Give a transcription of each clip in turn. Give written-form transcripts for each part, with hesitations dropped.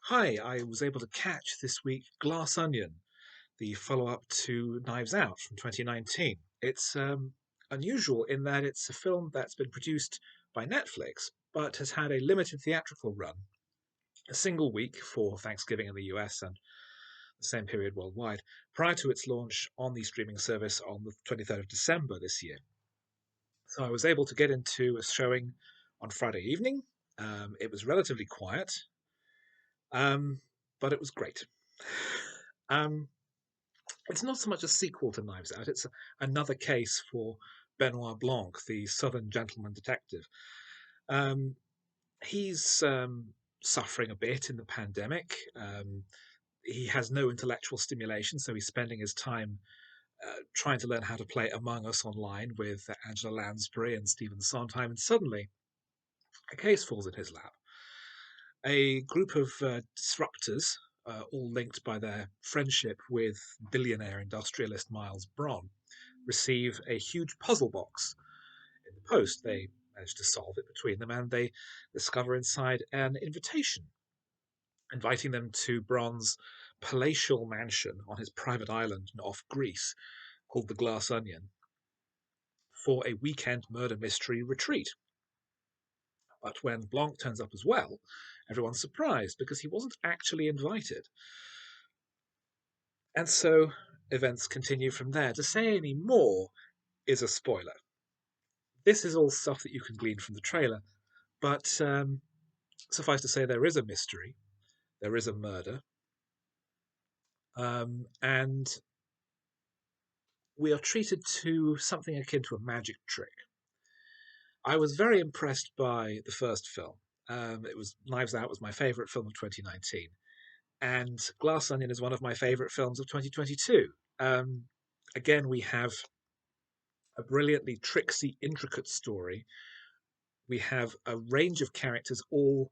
Hi, I was able to catch this week Glass Onion, the follow up to Knives Out from 2019. It's unusual in that it's a film that's been produced by Netflix but has had a limited theatrical run, a single week for Thanksgiving in the US and the same period worldwide, prior to its launch on the streaming service on the 23rd of December this year. So I was able to get into a showing on Friday evening. It was relatively quiet, um, but it was great. Um, it's not so much a sequel to Knives Out, it's another case for Benoit Blanc, the Southern gentleman detective. Um, he's suffering a bit in the pandemic. He has no intellectual stimulation, so he's spending his time trying to learn how to play Among Us online with Angela Lansbury and Stephen Sondheim, and suddenly a case falls in his lap. A group of disruptors, all linked by their friendship with billionaire industrialist Miles Bron, receive a huge puzzle box in the post. They manage to solve it between them, and they discover inside an invitation inviting them to Bron's palatial mansion on his private island off Greece called the Glass Onion for a weekend murder mystery retreat. But when Blanc turns up as well, everyone's surprised because he wasn't actually invited. And so events continue from there. To say any more is a spoiler. This is all stuff that you can glean from the trailer, but suffice to say, there is a mystery, there is a murder, and we are treated to something akin to a magic trick. I was very impressed by the first film. It was Knives Out was my favourite film of 2019, and Glass Onion is one of my favourite films of 2022. Again, we have a brilliantly tricksy, intricate story. We have a range of characters, all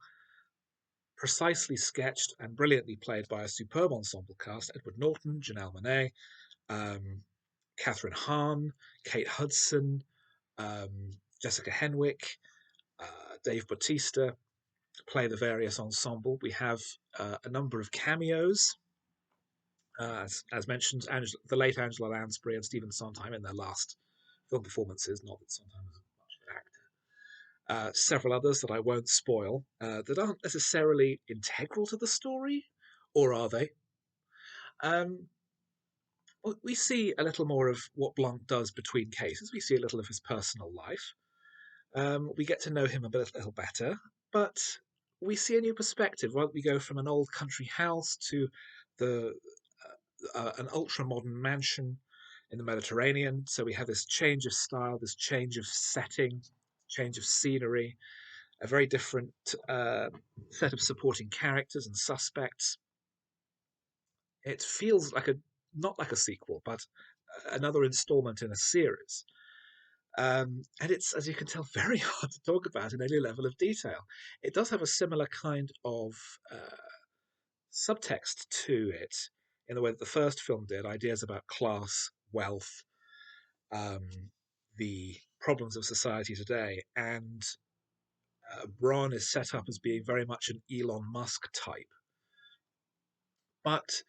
precisely sketched and brilliantly played by a superb ensemble cast: Edward Norton, Janelle Monáe, um, Kathryn Hahn, Kate Hudson, Jessica Henwick, Dave Bautista play the various ensemble. We have a number of cameos, as mentioned, the late Angela Lansbury and Stephen Sondheim in their last film performances. Not that Sondheim was much of an actor. Several others that I won't spoil that aren't necessarily integral to the story, or are they? Um, we see a little more of what Blanc does between cases. We see a little of his personal life. We get to know him a little better, but we see a new perspective. Right? We go from an old country house to the an ultra modern mansion in the Mediterranean. So we have this change of style, this change of setting, change of scenery, a very different set of supporting characters and suspects. It feels like a not like a sequel, but another installment in a series. And it's, as you can tell, very hard to talk about in any level of detail. It does have a similar kind of subtext to it in the way that the first film did, ideas about class, wealth, um, the problems of society today. And Bron is set up as being very much an Elon Musk type. But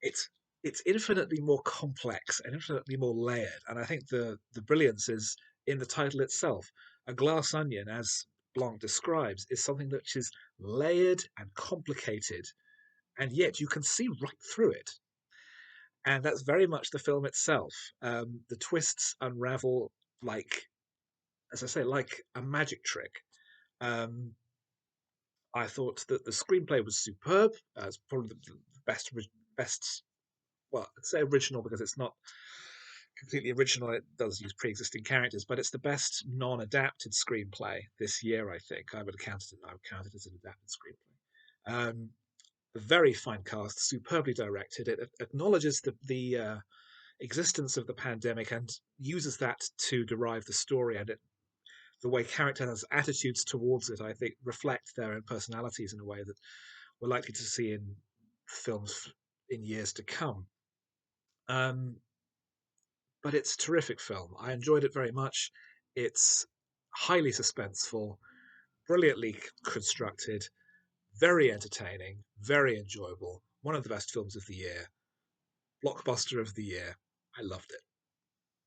it's it's infinitely more complex and infinitely more layered. And I think the brilliance is in the title itself. A glass onion, as Blanc describes, is something that is layered and complicated, and yet you can see right through it. And that's very much the film itself. The twists unravel like, as I say, like a magic trick. Um, I thought that the screenplay was superb. It's probably the best. Well, I'd say original because it's not completely original. It does use pre-existing characters, but it's the best non-adapted screenplay this year. I think I would count it. I would count it as an adapted screenplay. A very fine cast, superbly directed. It acknowledges the existence of the pandemic and uses that to derive the story. And the way characters' attitudes towards it, I think, reflect their own personalities in a way that we're likely to see in films in years to come. Um, but it's a terrific film. I enjoyed it very much. It's highly suspenseful, brilliantly constructed, Very entertaining, very enjoyable. One of the best films of the year. Blockbuster of the year. I loved it.